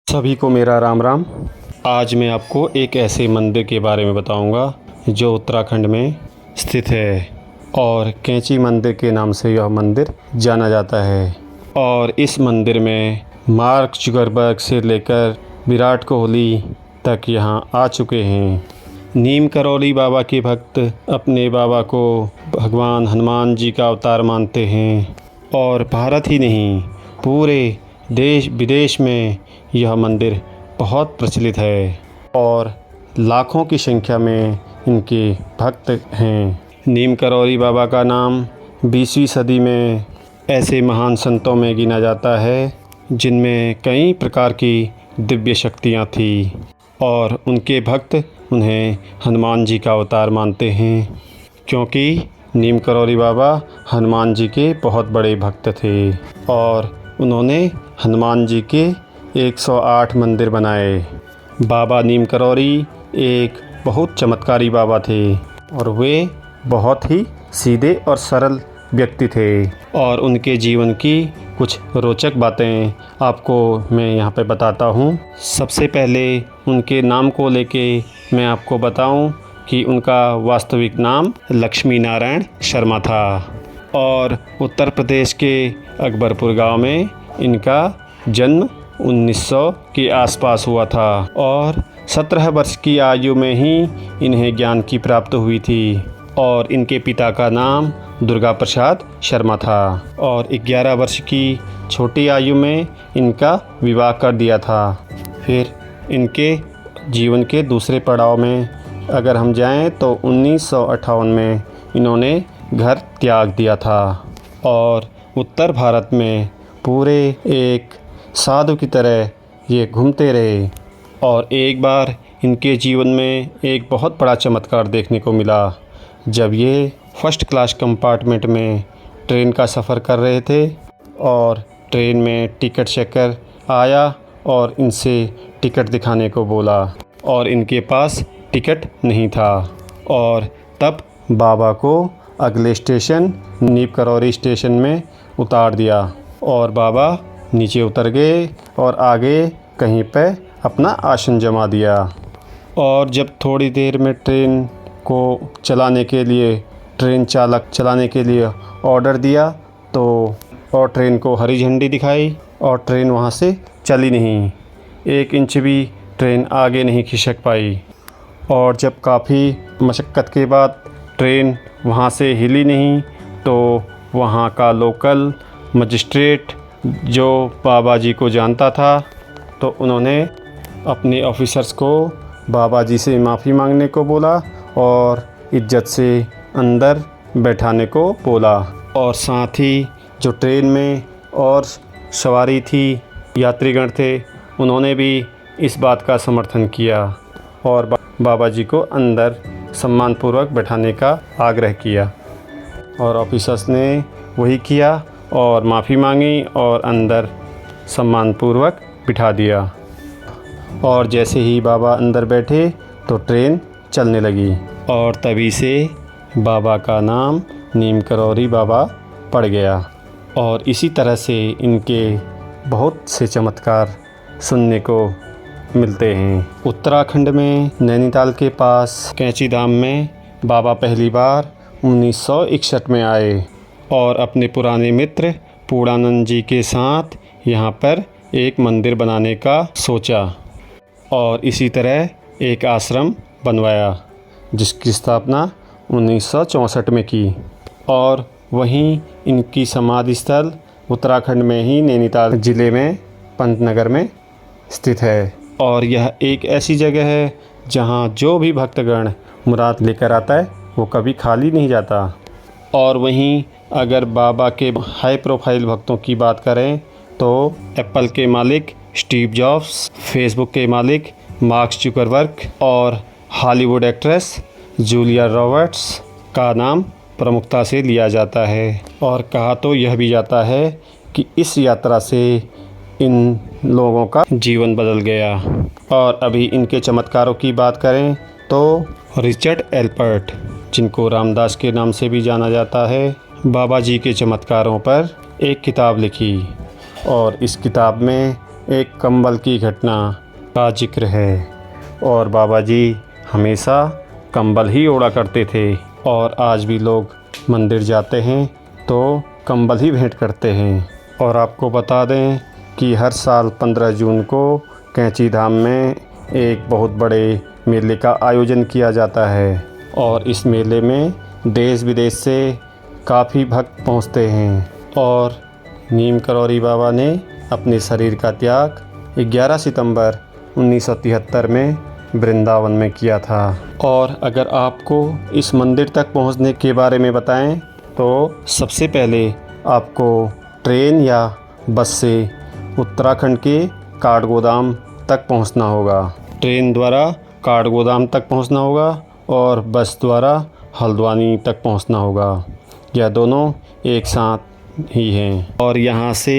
सभी को मेरा राम राम। आज मैं आपको एक ऐसे मंदिर के बारे में बताऊंगा जो उत्तराखंड में स्थित है और कैंची मंदिर के नाम से यह मंदिर जाना जाता है। और इस मंदिर में मार्क जुकरबर्ग से लेकर विराट कोहली तक यहाँ आ चुके हैं। नीम करौली बाबा के भक्त अपने बाबा को भगवान हनुमान जी का अवतार मानते हैं और भारत ही नहीं पूरे देश विदेश में यह मंदिर बहुत प्रचलित है और लाखों की संख्या में इनके भक्त हैं। नीम करौली बाबा का नाम 20वीं सदी में ऐसे महान संतों में गिना जाता है जिनमें कई प्रकार की दिव्य शक्तियाँ थी और उनके भक्त उन्हें हनुमान जी का अवतार मानते हैं, क्योंकि नीम करौली बाबा हनुमान जी के बहुत बड़े भक्त थे और उन्होंने हनुमान जी के 108 मंदिर बनाए। बाबा नीम करौली एक बहुत चमत्कारी बाबा थे और वे बहुत ही सीधे और सरल व्यक्ति थे और उनके जीवन की कुछ रोचक बातें आपको मैं यहाँ पे बताता हूँ। सबसे पहले उनके नाम को लेके मैं आपको बताऊँ कि उनका वास्तविक नाम लक्ष्मी नारायण शर्मा था और उत्तर प्रदेश के अकबरपुर गांव में इनका जन्म 1900 के आसपास हुआ था और 17 वर्ष की आयु में ही इन्हें ज्ञान की प्राप्ति हुई थी और इनके पिता का नाम दुर्गा प्रसाद शर्मा था और 11 वर्ष की छोटी आयु में इनका विवाह कर दिया था। फिर इनके जीवन के दूसरे पड़ाव में अगर हम जाएं तो 1958 में इन्होंने घर त्याग दिया था और उत्तर भारत में पूरे एक साधु की तरह ये घूमते रहे। और एक बार इनके जीवन में एक बहुत बड़ा चमत्कार देखने को मिला जब ये फर्स्ट क्लास कंपार्टमेंट में ट्रेन का सफ़र कर रहे थे और ट्रेन में टिकट चेकर आया और इनसे टिकट दिखाने को बोला और इनके पास टिकट नहीं था और तब बाबा को अगले स्टेशन नीम करौली स्टेशन में उतार दिया और बाबा नीचे उतर गए और आगे कहीं पे अपना आसन जमा दिया। और जब थोड़ी देर में ट्रेन को चलाने के लिए ट्रेन चालक चलाने के लिए ऑर्डर दिया तो और ट्रेन को हरी झंडी दिखाई और ट्रेन वहाँ से चली नहीं, 1 इंच भी ट्रेन आगे नहीं खिसक पाई। और जब काफ़ी मशक्क़त के बाद ट्रेन वहाँ से हिली नहीं तो वहाँ का लोकल मजिस्ट्रेट जो बाबा जी को जानता था तो उन्होंने अपने ऑफिसर्स को बाबा जी से माफ़ी मांगने को बोला और इज्जत से अंदर बैठाने को बोला। और साथ ही जो ट्रेन में और सवारी थी, यात्रीगण थे, उन्होंने भी इस बात का समर्थन किया और बाबा जी को अंदर सम्मानपूर्वक बैठाने का आग्रह किया और ऑफिसर्स ने वही किया और माफ़ी मांगी और अंदर सम्मानपूर्वक बिठा दिया। और जैसे ही बाबा अंदर बैठे तो ट्रेन चलने लगी और तभी से बाबा का नाम नीम करौली बाबा पड़ गया। और इसी तरह से इनके बहुत से चमत्कार सुनने को मिलते हैं। उत्तराखंड में नैनीताल के पास कैंची धाम में बाबा पहली बार 1961 में आए और अपने पुराने मित्र पूर्णानंद जी के साथ यहाँ पर एक मंदिर बनाने का सोचा और इसी तरह एक आश्रम बनवाया जिसकी स्थापना 1964 में की। और वहीं इनकी समाधि स्थल उत्तराखंड में ही नैनीताल ज़िले में पंतनगर में स्थित है और यह एक ऐसी जगह है जहाँ जो भी भक्तगण मुराद लेकर आता है वो कभी खाली नहीं जाता। और वहीं अगर बाबा के हाई प्रोफाइल भक्तों की बात करें तो एप्पल के मालिक स्टीव जॉब्स, फेसबुक के मालिक मार्क जुकरबर्ग और हॉलीवुड एक्ट्रेस जूलिया रॉबर्ट्स का नाम प्रमुखता से लिया जाता है। और कहा तो यह भी जाता है कि इस यात्रा से इन लोगों का जीवन बदल गया। और अभी इनके चमत्कारों की बात करें तो रिचर्ड एल्पर्ट, जिनको रामदास के नाम से भी जाना जाता है, बाबा जी के चमत्कारों पर एक किताब लिखी और इस किताब में एक कंबल की घटना का जिक्र है और बाबा जी हमेशा कंबल ही ओढ़ा करते थे और आज भी लोग मंदिर जाते हैं तो कंबल ही भेंट करते हैं। और आपको बता दें कि हर साल 15 जून को कैंची धाम में एक बहुत बड़े मेले का आयोजन किया जाता है और इस मेले में देश विदेश से काफ़ी भक्त पहुंचते हैं। और नीम करौरी बाबा ने अपने शरीर का त्याग 11 सितंबर 1973 में वृंदावन में किया था। और अगर आपको इस मंदिर तक पहुंचने के बारे में बताएं तो सबसे पहले आपको ट्रेन या बस से उत्तराखंड के काठगोदाम तक पहुंचना होगा। ट्रेन द्वारा काठगोदाम तक पहुंचना होगा और बस द्वारा हल्द्वानी तक पहुंचना होगा। यह दोनों एक साथ ही हैं और यहाँ से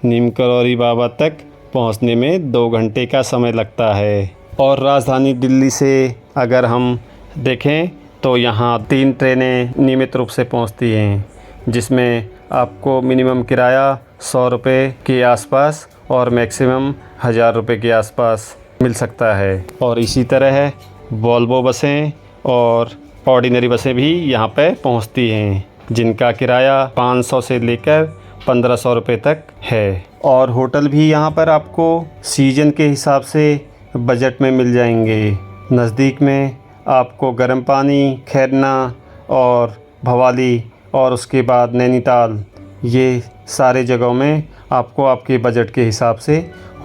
नीम करौरी बाबा तक पहुँचने में 2 घंटे का समय लगता है। और राजधानी दिल्ली से अगर हम देखें तो यहाँ 3 ट्रेनें नियमित रूप से पहुँचती हैं, जिसमें आपको मिनिमम किराया 100 रुपये के आसपास और मैक्सिमम 1000 रुपये के आसपास मिल सकता है। और इसी तरह वोल्वो बसें और ऑर्डिनरी बसें भी यहाँ पे पहुँचती हैं, जिनका किराया 500 से लेकर 1500 रुपये तक है। और होटल भी यहाँ पर आपको सीजन के हिसाब से बजट में मिल जाएंगे। नज़दीक में आपको गर्म पानी, खैरना और भवाली और उसके बाद नैनीताल, ये सारे जगहों में आपको आपके बजट के हिसाब से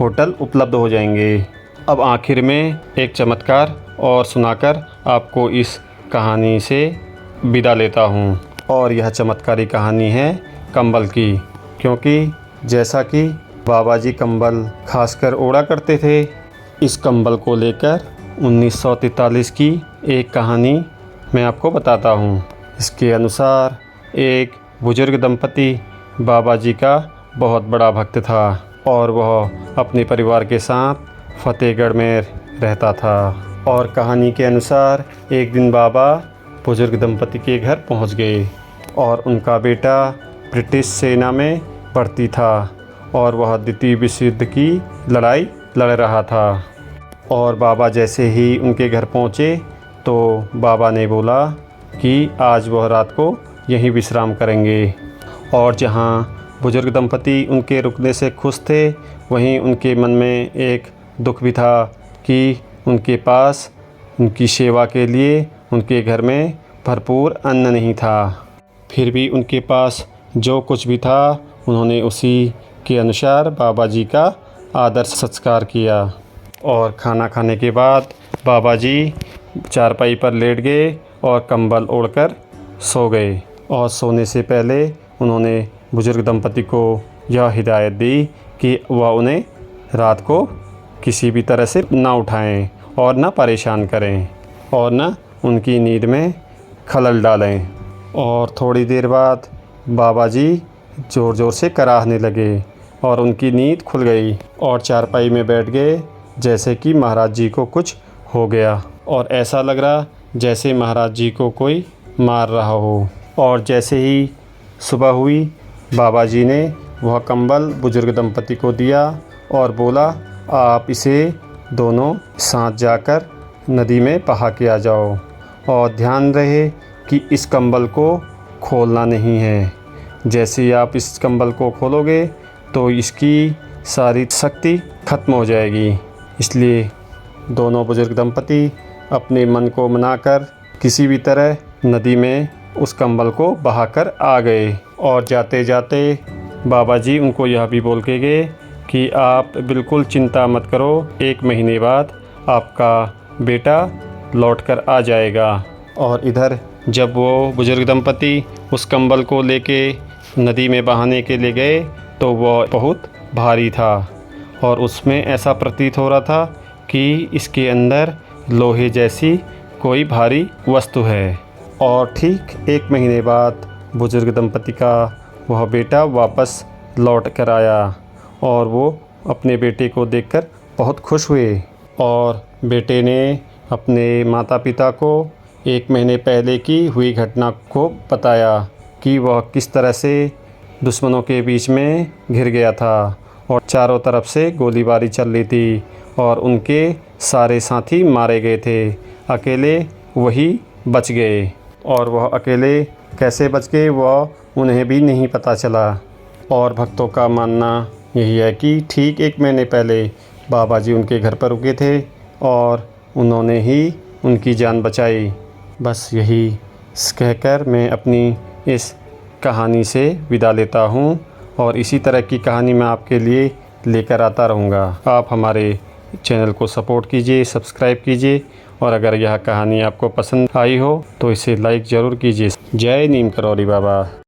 होटल उपलब्ध हो जाएंगे। अब आखिर में एक चमत्कार और सुनाकर आपको इस कहानी से विदा लेता हूँ। और यह चमत्कारी कहानी है कंबल की, क्योंकि जैसा कि बाबा जी कंबल खासकर ओढ़ा करते थे, इस कंबल को लेकर 1943 की एक कहानी मैं आपको बताता हूँ। इसके अनुसार एक बुजुर्ग दंपति बाबा जी का बहुत बड़ा भक्त था और वह अपने परिवार के साथ फतेहगढ़ में रहता था। और कहानी के अनुसार एक दिन बाबा बुजुर्ग दंपति के घर पहुँच गए और उनका बेटा ब्रिटिश सेना में भर्ती था और वह द्वितीय विश्व युद्ध की लड़ाई लड़ रहा था। और बाबा जैसे ही उनके घर पहुँचे तो बाबा ने बोला कि आज वह रात को यहीं विश्राम करेंगे। और जहाँ बुजुर्ग दंपति उनके रुकने से खुश थे, वहीं उनके मन में एक दुख भी था कि उनके पास उनकी सेवा के लिए उनके घर में भरपूर अन्न नहीं था। फिर भी उनके पास जो कुछ भी था उन्होंने उसी के अनुसार बाबा जी का आदर सत्कार किया। और खाना खाने के बाद बाबा जी चारपाई पर लेट गए और कंबल ओढ़कर सो गए। और सोने से पहले उन्होंने बुजुर्ग दंपति को यह हिदायत दी कि वह उन्हें रात को किसी भी तरह से ना उठाएं और ना परेशान करें और ना उनकी नींद में खलल डालें। और थोड़ी देर बाद बाबा जी ज़ोर ज़ोर से कराहने लगे और उनकी नींद खुल गई और चारपाई में बैठ गए जैसे कि महाराज जी को कुछ हो गया और ऐसा लग रहा जैसे महाराज जी को कोई मार रहा हो। और जैसे ही सुबह हुई, बाबा जी ने वह कंबल बुजुर्ग दंपति को दिया और बोला, आप इसे दोनों साथ जाकर नदी में बहा के आ जाओ और ध्यान रहे कि इस कंबल को खोलना नहीं है। जैसे ही आप इस कंबल को खोलोगे तो इसकी सारी शक्ति ख़त्म हो जाएगी। इसलिए दोनों बुजुर्ग दंपति अपने मन को मनाकर किसी भी तरह नदी में उस कंबल को बहाकर आ गए। और जाते जाते बाबा जी उनको यह भी बोल के गए कि आप बिल्कुल चिंता मत करो, 1 महीने बाद आपका बेटा लौट कर आ जाएगा। और इधर जब वो बुजुर्ग दंपति उस कंबल को लेके नदी में बहाने के लिए गए तो वह बहुत भारी था और उसमें ऐसा प्रतीत हो रहा था कि इसके अंदर लोहे जैसी कोई भारी वस्तु है। और ठीक 1 महीने बाद बुजुर्ग दंपति का वह बेटा वापस लौट कर आया और वो अपने बेटे को देखकर बहुत खुश हुए। और बेटे ने अपने माता पिता को 1 महीने पहले की हुई घटना को बताया कि वह किस तरह से दुश्मनों के बीच में घिर गया था और चारों तरफ से गोलीबारी चल रही थी और उनके सारे साथी मारे गए थे। अकेले वही बच गए और वह अकेले कैसे बच गए वह उन्हें भी नहीं पता चला। और भक्तों का मानना यही है कि ठीक 1 महीने पहले बाबा जी उनके घर पर रुके थे और उन्होंने ही उनकी जान बचाई। बस यही कहकर मैं अपनी इस कहानी से विदा लेता हूँ और इसी तरह की कहानी मैं आपके लिए लेकर आता रहूँगा। आप हमारे चैनल को सपोर्ट कीजिए, सब्सक्राइब कीजिए और अगर यह कहानी आपको पसंद आई हो तो इसे लाइक ज़रूर कीजिए। जय नीम करौली बाबा।